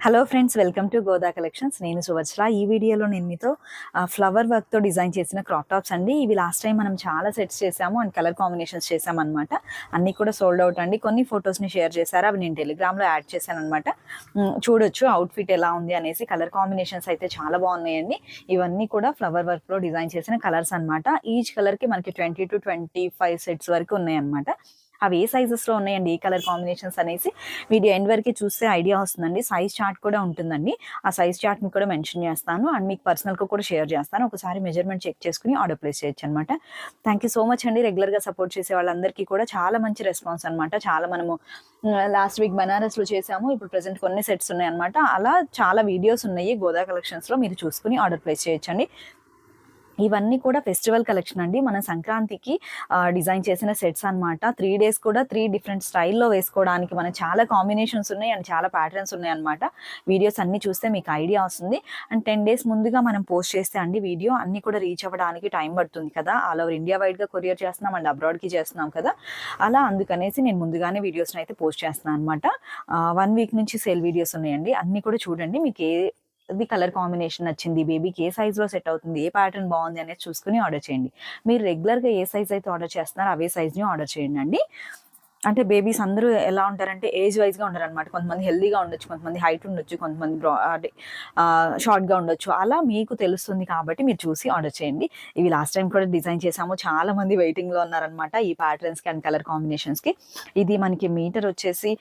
Hello friends, welcome to Goda collections. నేను సువర్చల. ఈ వీడియోలో నేను మీతో ఫ్లవర్ వర్క్తో డిజైన్ చేసిన క్రాప్ టాప్స్ అండి. ఇవి లాస్ట్ టైం మనం చాలా సెట్స్ చేసాము అండ్ కలర్ కాంబినేషన్స్ చేసామన్నమాట. అన్నీ కూడా సోల్డ్ అవుట్ అండి. కొన్ని ఫొటోస్ని షేర్ చేశారు, అవి నేను టెలిగ్రామ్లో యాడ్ చేశాను అనమాట. చూడొచ్చు అవుట్ఫిట్ ఎలా ఉంది అనేసి. కలర్ కాంబినేషన్స్ అయితే చాలా బాగున్నాయండి. ఇవన్నీ కూడా ఫ్లవర్ వర్క్లో డిజైన్ చేసిన కలర్స్ అనమాట. ఈచ్ కలర్కి మనకి 20 to 25 సెట్స్ వరకు ఉన్నాయి అనమాట. అవి ఏ సైజెస్లో ఉన్నాయండి, ఏ కలర్ కాంబినేషన్స్ అనేసి వీడియో ఎండ్ వరకు చూస్తే ఐడియా వస్తుందండి. సైజ్ చార్ట్ కూడా ఉంటుందండి. ఆ సైజ్ చార్ట్ని కూడా మెన్షన్ చేస్తాను అండ్ మీకు పర్సనల్గా కూడా షేర్ చేస్తాను. ఒకసారి మెజర్మెంట్ చెక్ చేసుకుని ఆర్డర్ ప్లేస్ చేయొచ్చు అనమాట. థ్యాంక్ యూ సో మచ్ అండి. రెగ్యులర్గా సపోర్ట్ చేసే వాళ్ళందరికీ కూడా చాలా మంచి రెస్పాన్స్ అనమాట. చాలా మనము లాస్ట్ వీక్ బనారస్లో చేసాము, ఇప్పుడు ప్రెసెంట్ కొన్ని సెట్స్ ఉన్నాయి అనమాట. అలా చాలా వీడియోస్ ఉన్నాయి గోదా కలెక్షన్స్లో, మీరు చూసుకుని ఆర్డర్ ప్లేస్ చేయొచ్చండి. ఇవన్నీ కూడా ఫెస్టివల్ కలెక్షన్ అండి. మన సంక్రాంతికి డిజైన్ చేసిన సెట్స్ అనమాట. 3 days కూడా 3 different స్టైల్లో వేసుకోవడానికి మన చాలా కాంబినేషన్స్ ఉన్నాయి అండ్ చాలా ప్యాటర్న్స్ ఉన్నాయి అనమాట. వీడియోస్ అన్నీ చూస్తే మీకు ఐడియా వస్తుంది. అండ్ 10 days ముందుగా మనం పోస్ట్ చేస్తే అండి వీడియో అన్నీ కూడా రీచ్ అవ్వడానికి టైం పడుతుంది కదా. ఆల్ ఓవర్ ఇండియా వైడ్గా కొరియర్ చేస్తున్నాం అండ్ అబ్రాడ్కి చేస్తున్నాం కదా. అలా అందుకనేసి నేను ముందుగానే వీడియోస్ని అయితే పోస్ట్ చేస్తున్నాను అనమాట. 1 week నుంచి సేల్ వీడియోస్ ఉన్నాయండి. అన్నీ కూడా చూడండి. మీకు ఇది కలర్ కాంబినేషన్ నచ్చింది, బేబీకి ఏ సైజులో సెట్ అవుతుంది, ఏ ప్యాటర్న్ బాగుంది అనేది చూసుకుని ఆర్డర్ చేయండి. మీరు రెగ్యులర్గా ఏ సైజ్ అయితే ఆర్డర్ చేస్తున్నారో అవే సైజ్ని ఆర్డర్ చేయండి అండి. అంటే బేబీస్ అందరూ ఎలా ఉంటారంటే ఏజ్ వైజ్గా ఉంటారు అనమాట. కొంతమంది హెల్దీగా ఉండొచ్చు, కొంతమంది హైట్ ఉండొచ్చు, కొంతమంది షార్ట్గా ఉండొచ్చు. అలా మీకు తెలుస్తుంది కాబట్టి మీరు చూసి ఆర్డర్ చేయండి. ఇవి లాస్ట్ టైం కూడా డిజైన్ చేసాము. చాలా మంది వెయిటింగ్లో ఉన్నారనమాట ఈ ప్యాటర్న్స్కి అండ్ కలర్ కాంబినేషన్స్కి. ఇది మనకి మీటర్ వచ్చేసి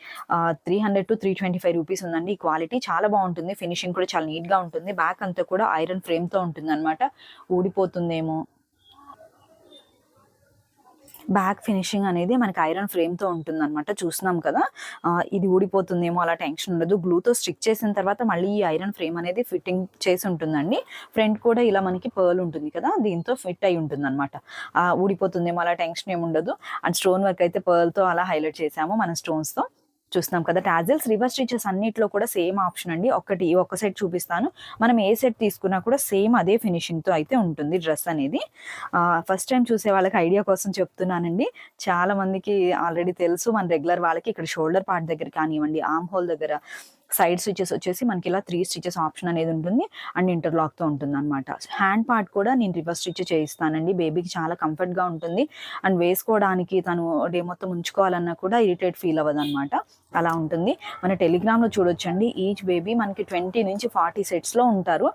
300 to 325 రూపీస్ ఉందండి. ఈ క్వాలిటీ చాలా బాగుంటుంది. ఫినిషింగ్ కూడా చాలా నీట్గా ఉంటుంది. బ్యాక్ అంతా కూడా ఐరన్ ఫ్రేమ్తో ఉంటుంది అనమాట. ఊడిపోతుందేమో, బ్యాక్ ఫినిషింగ్ అనేది మనకి ఐరన్ ఫ్రేమ్తో ఉంటుంది అనమాట. చూస్తున్నాం కదా, ఇది ఊడిపోతుందేమో అలా టెన్షన్ ఉండదు. గ్లూతో స్టిక్ చేసిన తర్వాత మళ్ళీ ఈ ఐరన్ ఫ్రేమ్ అనేది ఫిట్టింగ్ చేసి ఉంటుందండి. ఫ్రంట్ కూడా ఇలా మనకి పర్ల్ ఉంటుంది కదా, దీంతో ఫిట్ అయి ఉంటుంది అనమాట. ఊడిపోతుందేమో అలా టెన్షన్ ఏమి ఉండదు. అండ్ స్టోన్ వర్క్ అయితే పర్ల్తో అలా హైలైట్ చేసాము మన స్టోన్స్తో. చూస్తున్నాం కదా, టాజిల్స్ రివర్స్ స్టిచెస్ అన్నిట్లో కూడా సేమ్ ఆప్షన్ అండి. ఒక్క సెట్ చూపిస్తాను. మనం ఏ సెట్ తీసుకున్నా కూడా సేమ్ అదే ఫినిషింగ్తో అయితే ఉంటుంది డ్రెస్ అనేది. ఫస్ట్ టైం చూసే వాళ్ళకి ఐడియా కోసం చెప్తున్నానండి. చాలా మందికి ఆల్రెడీ తెలుసు. మన రెగ్యులర్ వాళ్ళకి ఇక్కడ షోల్డర్ పార్ట్ దగ్గర కానివ్వండి, ఆర్మ్ హోల్ దగ్గర సైడ్ స్టిచెస్ వచ్చేసి మనకి ఇలా 3 stitches ఆప్షన్ అనేది ఉంటుంది అండ్ ఇంటర్లాక్తో ఉంటుంది అనమాట. హ్యాండ్ పార్ట్ కూడా నేను రివర్స్ స్టిచ్ చేయిస్తానండి. బేబీకి చాలా కంఫర్ట్గా ఉంటుంది అండ్ వేసుకోవడానికి తను డే మొత్తం ఉంచుకోవాలన్నా కూడా ఇరిటేట్ ఫీల్ అవ్వదు అనమాట. అలా ఉంటుంది. మన టెలిగ్రామ్లో చూడొచ్చండి. ఈచ్ బేబీ మనకి 20 నుంచి 40 సెట్స్లో ఉంటారు.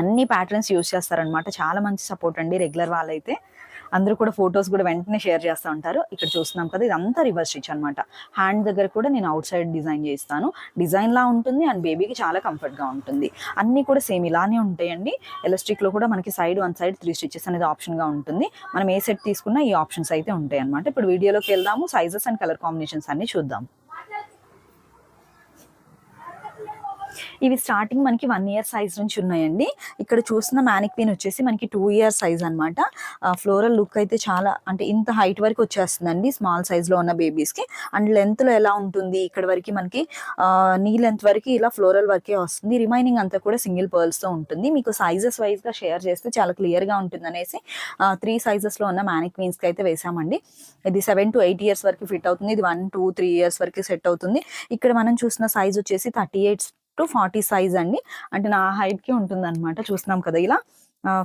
అన్ని ప్యాటర్న్స్ యూజ్ చేస్తారనమాట. చాలా మంచి సపోర్ట్ అండి. రెగ్యులర్ వాళ్ళైతే అందరూ కూడా ఫొటోస్ కూడా వెంటనే షేర్ చేస్తూ ఉంటారు. ఇక్కడ చూస్తున్నాం కదా, ఇదంతా రివర్స్ స్టిచ్ అనమాట. హ్యాండ్ దగ్గర కూడా నేను అవుట్ సైడ్ డిజైన్ చేస్తాను. డిజైన్లా ఉంటుంది అండ్ బేబీకి చాలా కంఫర్ట్గా ఉంటుంది. అన్నీ కూడా సేమ్ ఇలానే ఉంటాయండి. ఎలాస్టిక్లో కూడా మనకి వన్ సైడ్ 3 stitches అనేది ఆప్షన్గా ఉంటుంది. మనం ఏ సెట్ తీసుకున్నా ఈ ఆప్షన్స్ అయితే ఉంటాయి అనమాట. ఇప్పుడు వీడియోలోకి వెళ్దాము. సైజెస్ అండ్ కలర్ కాంబినేషన్స్ అన్ని చూద్దాం. ఇవి స్టార్టింగ్ మనకి 1 year సైజ్ నుంచి ఉన్నాయండి. ఇక్కడ చూస్తున్న మ్యానిక్వీన్ వచ్చేసి మనకి 2 year సైజ్ అనమాట. ఫ్లోరల్ లుక్ అయితే చాలా, అంటే ఇంత హైట్ వరకు వచ్చేస్తుందండి స్మాల్ సైజ్లో ఉన్న బేబీస్కి. అండ్ లెంత్లో ఎలా ఉంటుంది, ఇక్కడ వరకు మనకి నీ లెంత్ వరకు ఇలా ఫ్లోరల్ వర్కే వస్తుంది. రిమైనింగ్ అంతా కూడా సింగిల్ పర్ల్స్తో ఉంటుంది. మీకు సైజెస్ వైజ్గా షేర్ చేస్తే చాలా క్లియర్గా ఉంటుంది అనేసి 3 sizesలో ఉన్న మ్యానిక్వీన్స్కి అయితే వేసామండి. ఇది 7 to 8 years వరకు ఫిట్ అవుతుంది. ఇది 1 to 3 years వరకు సెట్ అవుతుంది. ఇక్కడ మనం చూసిన సైజ్ వచ్చేసి 38 to 40 సైజ్ అండి. అంటే నా హైట్కి ఉంటుంది అనమాట. చూస్తున్నాం కదా, ఇలా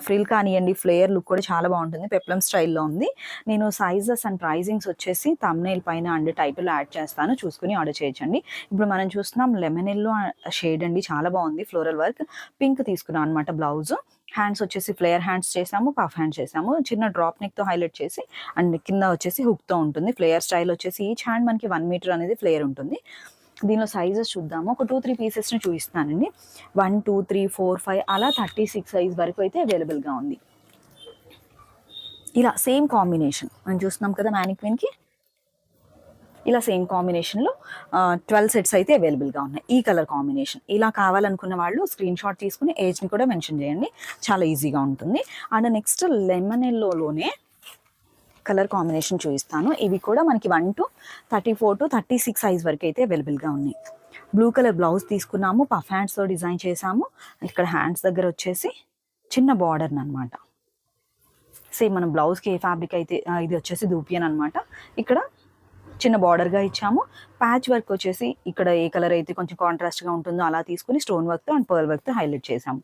ఫ్రిల్ కానివ్వండి, ఫ్లేయర్ లుక్ కూడా చాలా బాగుంటుంది. పెప్లమ్ స్టైల్లో ఉంది. నేను సైజెస్ అండ్ ప్రైజింగ్స్ వచ్చేసి థంబ్నెయిల్ పైన అండ్ టైటిల్ యాడ్ చేస్తాను, చూసుకుని ఆర్డర్ చేయొచ్చండి. ఇప్పుడు మనం చూస్తున్నాం లెమన్ ఎల్లో షేడ్ అండి. చాలా బాగుంది. ఫ్లోరల్ వర్క్ పింక్ తీసుకున్నాం అనమాట. బ్లౌజ్ హ్యాండ్స్ వచ్చేసి ఫ్లేయర్ హ్యాండ్స్ చేసాము, పఫ్ హ్యాండ్స్ చేసాము. చిన్న డ్రాప్ నెక్తో హైలైట్ చేసి అండ్ కింద వచ్చేసి హుక్తో ఉంటుంది. ఫ్లేయర్ స్టైల్ వచ్చేసి ఈచ్ హ్యాండ్ మనకి 1 meter అనేది ఫ్లేయర్ ఉంటుంది. దీనిలో సైజెస్ చూద్దాము. ఒక 2-3 పీసెస్ని చూపిస్తానండి. 1 2 3 4 5 అలా 36 సైజ్ వరకు అయితే అవైలబుల్గా ఉంది. ఇలా సేమ్ కాంబినేషన్ మనం చూస్తున్నాం కదా, మ్యానిక్వీన్కి ఇలా సేమ్ కాంబినేషన్లో 12 sets అయితే అవైలబుల్గా ఉన్నాయి. ఈ కలర్ కాంబినేషన్ ఇలా కావాలనుకున్న వాళ్ళు స్క్రీన్ షాట్ తీసుకుని ఏజ్ని కూడా మెన్షన్ చేయండి. చాలా ఈజీగా ఉంటుంది. అండ్ నెక్స్ట్ లెమన్ ఎల్లోనే కలర్ కాంబినేషన్ చూపిస్తాను. ఇవి కూడా మనకి 1 to 34 to 36 సైజ్ వరకు అయితే అవైలబుల్గా ఉన్నాయి. బ్లూ కలర్ బ్లౌజ్ తీసుకున్నాము, పఫ్ హ్యాండ్స్తో డిజైన్ చేసాము. ఇక్కడ హ్యాండ్స్ దగ్గర వచ్చేసి చిన్న బార్డర్ అనమాట. సేమ్ మనం బ్లౌజ్కి ఏ ఫ్యాబ్రిక్ అయితే ఇది వచ్చేసి దూపియన్ అనమాట. ఇక్కడ చిన్న బార్డర్గా ఇచ్చాము. ప్యాచ్ వర్క్ వచ్చేసి ఇక్కడ ఏ కలర్ అయితే కొంచెం కాంట్రాస్ట్గా ఉంటుందో అలా తీసుకుని స్టోన్ వర్క్తో అండ్ పర్ల్ వర్క్తో హైలైట్ చేసాము.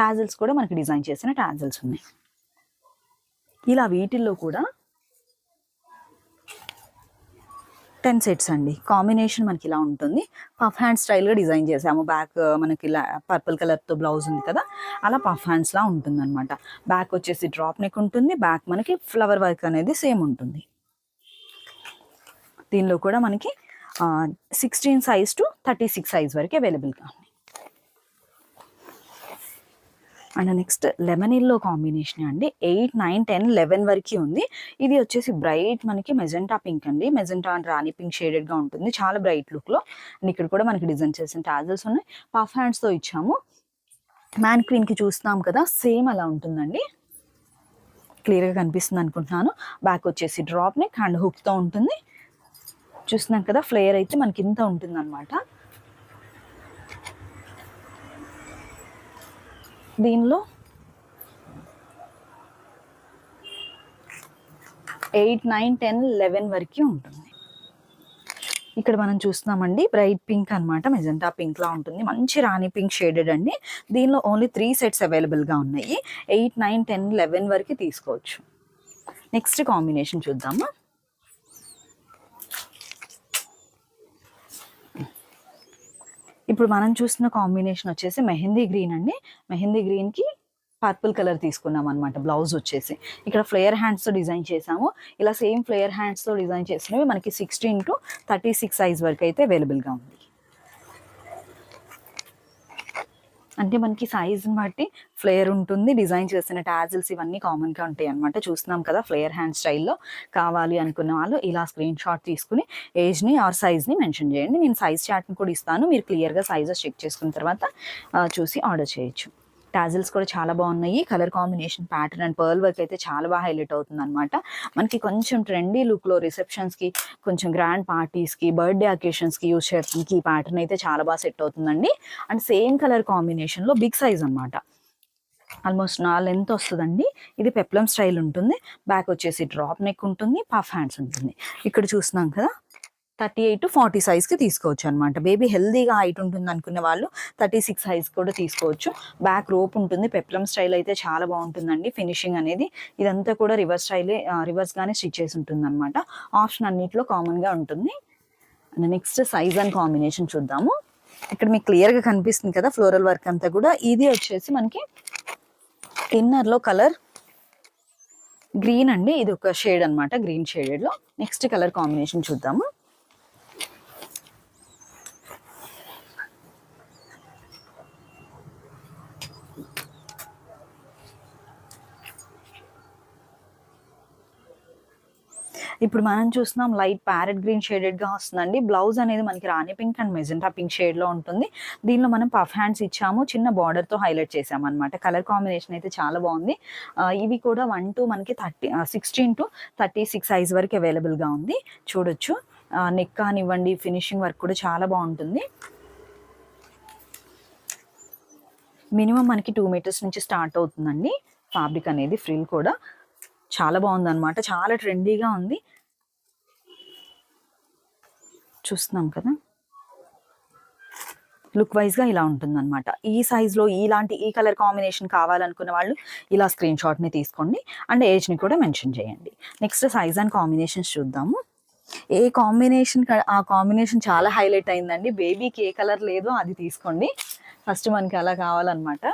టాజిల్స్ కూడా మనకి డిజైన్ చేసిన టాజిల్స్ ఉన్నాయి. ఇలా వీటిల్లో కూడా 10 సెట్స్ అండి. కాంబినేషన్ మనకి ఇలా ఉంటుంది. పఫ్ హ్యాండ్ స్టైల్గా డిజైన్ చేసాము. బ్యాక్ మనకి ఇలా పర్పుల్ కలర్తో బ్లౌజ్ ఉంది కదా, అలా పఫ్ హ్యాండ్స్లా ఉంటుంది అనమాట. బ్యాక్ వచ్చేసి డ్రాప్ నెక్ ఉంటుంది. బ్యాక్ మనకి ఫ్లవర్ వర్క్ అనేది సేమ్ ఉంటుంది. దీనిలో కూడా మనకి 16 సైజ్ టు 36 సైజ్ వరకు అవైలబుల్గా ఉంది. And next lemon yellow combination అండి. 8, 9, 10, 11 వరకు ఉంది. ఇది వచ్చేసి బ్రైట్ మనకి మెజెంటా పింక్ అండి. మెజెంటా అండ్ రాణి పింక్ షేడెడ్గా ఉంటుంది, చాలా బ్రైట్ లుక్లో. అండ్ ఇక్కడ కూడా మనకి డిజైన్ చేసిన టాజల్స్ ఉన్నాయి. పఫ్ హ్యాండ్స్తో ఇచ్చాము. మ్యాన్ క్వీన్కి చూస్తాం కదా, సేమ్ అలా ఉంటుందండి. క్లియర్గా కనిపిస్తుంది అనుకుంటున్నాను. బ్యాక్ వచ్చేసి డ్రాప్ నెక్ హ్యాండ్ హుక్తో ఉంటుంది. చూస్తున్నాం కదా, ఫ్లేయర్ అయితే మనకి ఇంత ఉంటుంది అనమాట. దీనిలో 8, 9, 10, 11 వరకు ఉంటుంది. ఇక్కడ మనం చూస్తున్నామండి బ్రైట్ పింక్ అనమాట. మెజెంటా పింక్ లా ఉంటుంది. మంచి రాణి పింక్ షేడెడ్ అండి. దీనిలో ఓన్లీ 3 సెట్స్ అవైలబుల్గా ఉన్నాయి. 8, 9, 10, 11 వరకు తీసుకోవచ్చు. నెక్స్ట్ కాంబినేషన్ చూద్దాము. ఇప్పుడు మనం చూస్తున్న కాంబినేషన్ వచ్చేసి మెహందీ గ్రీన్ అండి. మెహందీ గ్రీన్కి పర్పుల్ కలర్ తీసుకున్నాం అనమాట. బ్లౌజ్ వచ్చేసి ఇక్కడ ఫ్లేయర్ హ్యాండ్స్తో డిజైన్ చేసాము. ఇలా సేమ్ ఫ్లేయర్ హ్యాండ్స్తో డిజైన్ చేసినవి మనకి 16 to 36 సైజ్ వరకు అయితే అవైలబుల్గా ఉంది. అంటే మనకి సైజ్ని బట్టి ఫ్లేయర్ ఉంటుంది. డిజైన్ చేసిన టాజిల్స్ ఇవన్నీ కామన్గా ఉంటాయి అనమాట. చూస్తున్నాం కదా, ఫ్లేయర్ హ్యాండ్ స్టైల్లో కావాలి అనుకున్న వాళ్ళు ఇలా స్క్రీన్ షాట్ తీసుకుని ఏజ్ని ఆర్ సైజ్ని మెన్షన్ చేయండి. నేను సైజ్ చార్ట్ని కూడా ఇస్తాను. మీరు క్లియర్గా సైజెస్ చెక్ చేసుకున్న తర్వాత చూసి ఆర్డర్ చేయొచ్చు. టాజిల్స్ కూడా చాలా బాగున్నాయి. Colour combination, pattern and pearl work అయితే చాలా బాగా హైలైట్ అవుతుంది అనమాట. మనకి కొంచెం ట్రెండీ లుక్లో రిసెప్షన్స్కి, కొంచెం గ్రాండ్ పార్టీస్కి, బర్త్డే అకేషన్స్కి యూజ్ చేయడానికి ఈ ప్యాటర్న్ అయితే చాలా బాగా సెట్ అవుతుందండి. అండ్ సేమ్ కలర్ కాంబినేషన్లో బిగ్ సైజ్ అనమాట. ఆల్మోస్ట్ నా లెంత్ వస్తుందండి. ఇది పెప్లమ్ స్టైల్ ఉంటుంది. బ్యాక్ వచ్చేసి డ్రాప్ నెక్ ఉంటుంది. పఫ్ హ్యాండ్స్ ఉంటుంది. ఇక్కడ చూస్తున్నాం కదా, 38 to 40 సైజ్కి తీసుకోవచ్చు అనమాట. బేబీ హెల్దీగా హైట్ ఉంటుంది అనుకునే వాళ్ళు 36 సైజ్ కూడా తీసుకోవచ్చు. బ్యాక్ రోప్ ఉంటుంది. పెప్లమ్ స్టైల్ అయితే చాలా బాగుంటుందండి. ఫినిషింగ్ అనేది ఇదంతా కూడా రివర్స్ స్టైలే, రివర్స్గానే స్టిచ్ చేసి ఉంటుంది అనమాట. ఆప్షన్ అన్నింటిలో కామన్గా ఉంటుంది. నెక్స్ట్ సైజ్ అండ్ కాంబినేషన్ చూద్దాము. ఇక్కడ మీకు క్లియర్గా కనిపిస్తుంది కదా ఫ్లోరల్ వర్క్ అంతా కూడా. ఇది వచ్చేసి మనకి ఇన్నర్లో కలర్ గ్రీన్ అండి. ఇది ఒక షేడ్ అనమాట, గ్రీన్ షేడెడ్లో. నెక్స్ట్ కలర్ కాంబినేషన్ చూద్దాము. ఇప్పుడు మనం చూస్తున్నాం లైట్ ప్యారెట్ గ్రీన్ షేడెడ్గా వస్తుందండి. బ్లౌజ్ అనేది మనకి రాణి పింక్ అండ్ మెజెంటా పింక్ షేడ్లో ఉంటుంది. దీనిలో మనం పఫ్ హ్యాండ్స్ ఇచ్చాము. చిన్న బార్డర్తో హైలైట్ చేసాము అనమాట. కలర్ కాంబినేషన్ అయితే చాలా బాగుంది. ఇవి కూడా 1 to మనకి 16 to 36 సైజ్ వరకు అవైలబుల్గా ఉంది. చూడొచ్చు. నెక్ కానివ్వండి, ఫినిషింగ్ వర్క్ కూడా చాలా బాగుంటుంది. మినిమం మనకి 2 meters నుంచి స్టార్ట్ అవుతుందండి ఫ్యాబ్రిక్ అనేది. ఫ్రిల్ కూడా చాలా బాగుందన్నమాట. చాలా ట్రెండీగా ఉంది. చూస్తున్నాం కదా, లుక్ వైజ్గా ఇలా ఉంటుందన్నమాట. ఈ సైజ్లో ఈ కలర్ కాంబినేషన్ కావాలనుకున్న వాళ్ళు ఇలా స్క్రీన్ షాట్ని తీసుకోండి. అండ్ ఏజ్ని కూడా మెన్షన్ చేయండి. నెక్స్ట్ సైజ్ అండ్ కాంబినేషన్స్ చూద్దాము. ఏ కాంబినేషన్ ఆ కాంబినేషన్ చాలా హైలైట్ అయిందండి. బేబీకి ఏ కలర్ లేదో అది తీసుకోండి. ఫస్ట్ మనకి అలా కావాలన్నమాట.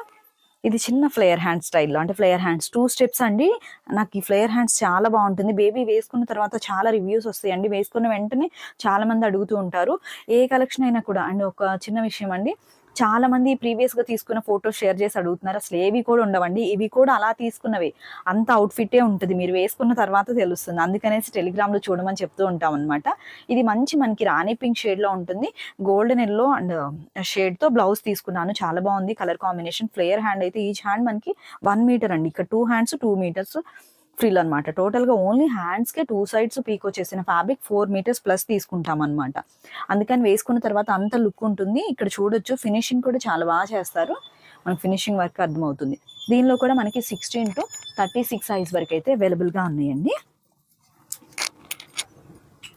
ఇది చిన్న ఫ్లేయర్ హ్యాండ్ స్టైల్లో, అంటే ఫ్లేయర్ హ్యాండ్స్ 2 steps అండి. నాకు ఈ ఫ్లేయర్ హ్యాండ్స్ చాలా బాగుంటుంది. బేబీ వేసుకున్న తర్వాత చాలా రివ్యూస్ వస్తాయండి. వేసుకున్న వెంటనే చాలా మంది అడుగుతూ ఉంటారు ఏ కలెక్షన్ అయినా కూడా. అండ్ ఒక చిన్న విషయం అండి, చాలా మంది ప్రీవియస్గా తీసుకున్న ఫోటో షేర్ చేసి అడుగుతున్నారు. అసలు ఏవి కూడా ఉండవండి. ఇవి కూడా అలా తీసుకున్నవి, అంత అవుట్ఫిట్టే ఉంటుంది. మీరు వేసుకున్న తర్వాత తెలుస్తుంది. అందుకనేసి టెలిగ్రామ్లో చూడమని చెప్తూ ఉంటాం అనమాట. ఇది మంచి మనకి రాణి పింక్ షేడ్లో ఉంటుంది. గోల్డెన్ ఎల్లో అండ్ షేడ్తో బ్లౌజ్ తీసుకున్నాను. చాలా బాగుంది కలర్ కాంబినేషన్. ఫ్లేయర్ హ్యాండ్ అయితే ఈచ్ హ్యాండ్ మనకి 1 meter అండి. ఇక్కడ 2 hands 2 meters ఫ్రిల్ అనమాట. టోటల్గా ఓన్లీ హ్యాండ్స్కే 2 sides పీకో చేసిన ఫ్యాబ్రిక్ 4 meters ప్లస్ తీసుకుంటాం అనమాట. అందుకని వేసుకున్న తర్వాత అంత లుక్ ఉంటుంది. ఇక్కడ చూడొచ్చు, ఫినిషింగ్ కూడా చాలా బాగా చేస్తారు. మనకి ఫినిషింగ్ వర్క్ అర్థమవుతుంది. దీనిలో కూడా మనకి 16 to 36 సైజ్ వరకు అయితే అవైలబుల్గా ఉన్నాయండి.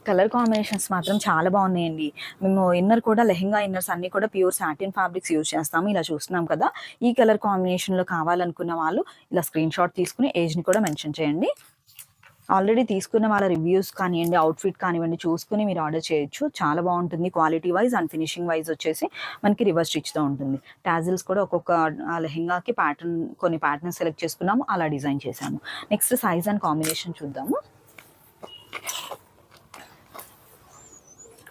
కలర్ కాంబినేషన్స్ మాత్రం చాలా బాగున్నాయండి. మేము ఇన్నర్ కూడా లెహెంగా ఇన్నర్స్ అన్నీ కూడా ప్యూర్ సాటిన్ ఫ్యాబ్రిక్స్ యూజ్ చేస్తాము. ఇలా చూస్తున్నాం కదా, ఈ కలర్ కాంబినేషన్లో కావాలనుకున్న వాళ్ళు ఇలా స్క్రీన్ షాట్ తీసుకుని ఏజ్ని కూడా మెన్షన్ చేయండి. ఆల్రెడీ తీసుకున్న వాళ్ళ రివ్యూస్ కానివ్వండి, అవుట్ఫిట్ కానివ్వండి చూసుకుని మీరు ఆర్డర్ చేయొచ్చు. చాలా బాగుంటుంది quality wise and finishing wise వచ్చేసి మనకి రివర్స్ స్టిచ్తో ఉంటుంది. టాజిల్స్ కూడా ఒక్కొక్క లెహెంగాకి ప్యాటర్న్, కొన్ని ప్యాటర్న్ సెలెక్ట్ చేసుకున్నాము, అలా డిజైన్ చేశాము. నెక్స్ట్ సైజ్ అండ్ కాంబినేషన్ చూద్దాము.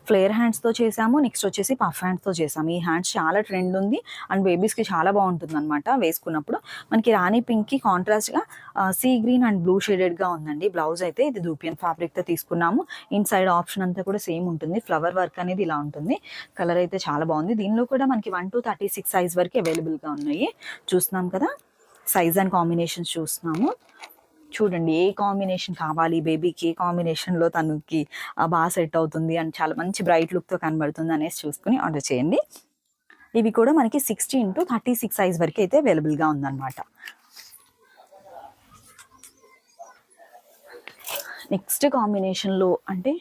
ఫ్లేర్ హ్యాండ్స్తో చేసాము. నెక్స్ట్ వచ్చేసి పఫ్ హ్యాండ్స్తో చేసాము. ఈ హ్యాండ్స్ చాలా ట్రెండ్ ఉంది అండ్ బేబీస్కి చాలా బాగుంటుంది అనమాట వేసుకున్నప్పుడు. మనకి రాణి పింక్కి కాంట్రాస్ట్గా సీ గ్రీన్ అండ్ బ్లూ షేడెడ్గా ఉందండి. బ్లౌజ్ అయితే ఇది దూపియన్ ఫ్యాబ్రిక్తో తీసుకున్నాము. ఇన్సైడ్ ఆప్షన్ అంతా కూడా సేమ్ ఉంటుంది. ఫ్లవర్ వర్క్ అనేది ఇలా ఉంటుంది. కలర్ అయితే చాలా బాగుంది. దీనిలో కూడా మనకి 1 to 36 సైజ్ వరకు అవైలబుల్గా ఉన్నాయి. చూస్తున్నాం కదా, సైజ్ అండ్ కాంబినేషన్స్ చూస్తున్నాము. చూడండి ఏ కాంబినేషన్ కావాలి బేబీకి, ఏ కాంబినేషన్లో తనకి బాగా సెట్ అవుతుంది అండ్ చాలా మంచి బ్రైట్ లుక్తో కనబడుతుంది అనేసి చూసుకుని ఆర్డర్ చేయండి. ఇవి కూడా మనకి 16 to 36 సైజ్ వరకు అయితే అవైలబుల్గా ఉందన్నమాట. నెక్స్ట్ కాంబినేషన్లో అంటే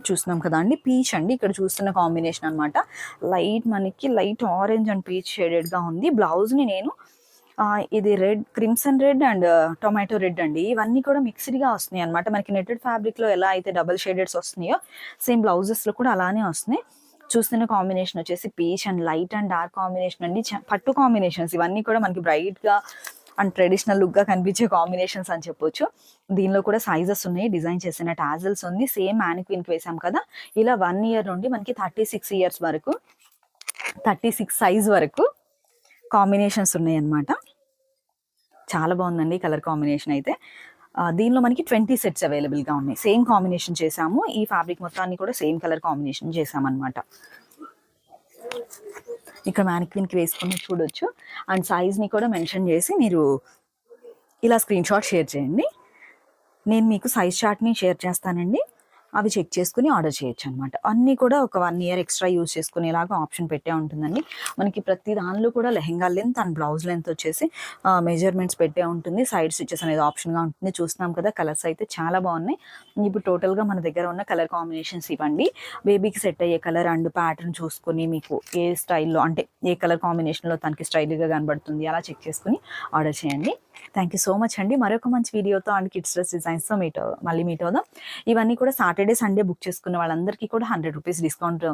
చూస్తున్నాం కదా అండి, పీచ్ అండి. ఇక్కడ చూస్తున్న కాంబినేషన్ అనమాట. మనకి లైట్ ఆరెంజ్ అండ్ పీచ్ షేడెడ్గా ఉంది. బ్లౌజ్ని నేను ఇది red, crimson red and tomato red అండి. ఇవన్నీ కూడా మిక్స్డ్గా వస్తున్నాయి అనమాట. మనకి నెట్టెడ్ ఫ్యాబ్రిక్లో ఎలా అయితే డబల్ షేడెడ్స్ వస్తున్నాయో సేమ్ బ్లౌజెస్లో కూడా అలానే వస్తున్నాయి. చూస్తున్న కాంబినేషన్ వచ్చేసి peach and light and dark combination అండి. పట్టు కాంబినేషన్స్ ఇవన్నీ కూడా మనకి బ్రైట్గా అండ్ ట్రెడిషనల్ లుక్గా కనిపించే కాంబినేషన్స్ అని చెప్పొచ్చు. దీనిలో కూడా సైజెస్ ఉన్నాయి. డిజైన్ చేసిన టాజిల్స్ ఉంది. సేమ్ మ్యానిక్విన్కి వేసాం కదా, ఇలా 1 year నుండి మనకి 36 years వరకు, 36 సైజ్ వరకు కాంబినేషన్స్ ఉన్నాయి అన్నమాట. చాలా బాగుందండి కలర్ కాంబినేషన్ అయితే. దీనిలో మనకి 20 sets అవైలబుల్గా ఉన్నాయి. సేమ్ కాంబినేషన్ చేసాము. ఈ ఫ్యాబ్రిక్ మొత్తాన్ని కూడా సేమ్ కలర్ కాంబినేషన్ చేసామన్నమాట. ఇక్కడ మ్యానిక్విన్కి వేసుకుని చూడొచ్చు అండ్ సైజ్ని కూడా మెన్షన్ చేసి మీరు ఇలా స్క్రీన్ షాట్ షేర్ చేయండి. నేను మీకు సైజ్ చార్ట్ని షేర్ చేస్తానండి. అవి చెక్ చేసుకుని ఆర్డర్ చేయొచ్చు అనమాట. అన్నీ కూడా ఒక 1 year ఎక్స్ట్రా యూజ్ చేసుకునేలాగా ఆప్షన్ పెట్టే ఉంటుందండి. మనకి ప్రతి దానిలో కూడా lehenga length and blouse length వచ్చేసి మెజర్మెంట్స్ పెట్టే ఉంటుంది. సైడ్ స్టిచెస్ అనేది ఆప్షన్గా ఉంటుంది. చూస్తున్నాం కదా, కలర్స్ అయితే చాలా బాగున్నాయి. ఇప్పుడు టోటల్గా మన దగ్గర ఉన్న కలర్ కాంబినేషన్స్ ఇవ్వండి. బేబీకి సెట్ అయ్యే కలర్ అండ్ ప్యాటర్న్ చూసుకొని మీకు ఏ స్టైల్లో అంటే ఏ కలర్ కాంబినేషన్లో తనకి స్టైల్గా కనబడుతుంది అలా చెక్ చేసుకుని ఆర్డర్ చేయండి. థ్యాంక్ యూ సో మచ్ అండి. మరొక మంచి వీడియోతో అండ్ కిడ్స్ డ్రెస్ డిజైన్స్తో మళ్ళీ మీట్ అవుదాం. ఇవన్నీ కూడా సాటర్డే సండే బుక్ చేసుకున్న వాళ్ళందరికీ కూడా 100 rupees డిస్కౌంట్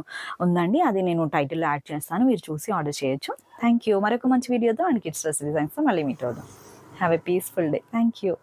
ఉందండి. అది నేను టైటిల్లో యాడ్ చేస్తాను, మీరు చూసి ఆర్డర్ చేయొచ్చు. Thank you. మరొక మంచి వీడియోతో అండ్ కిడ్స్ డ్రెస్ డిజైన్స్తో మళ్ళీ మీట్ అవుదాం. Have a peaceful day. Thank you.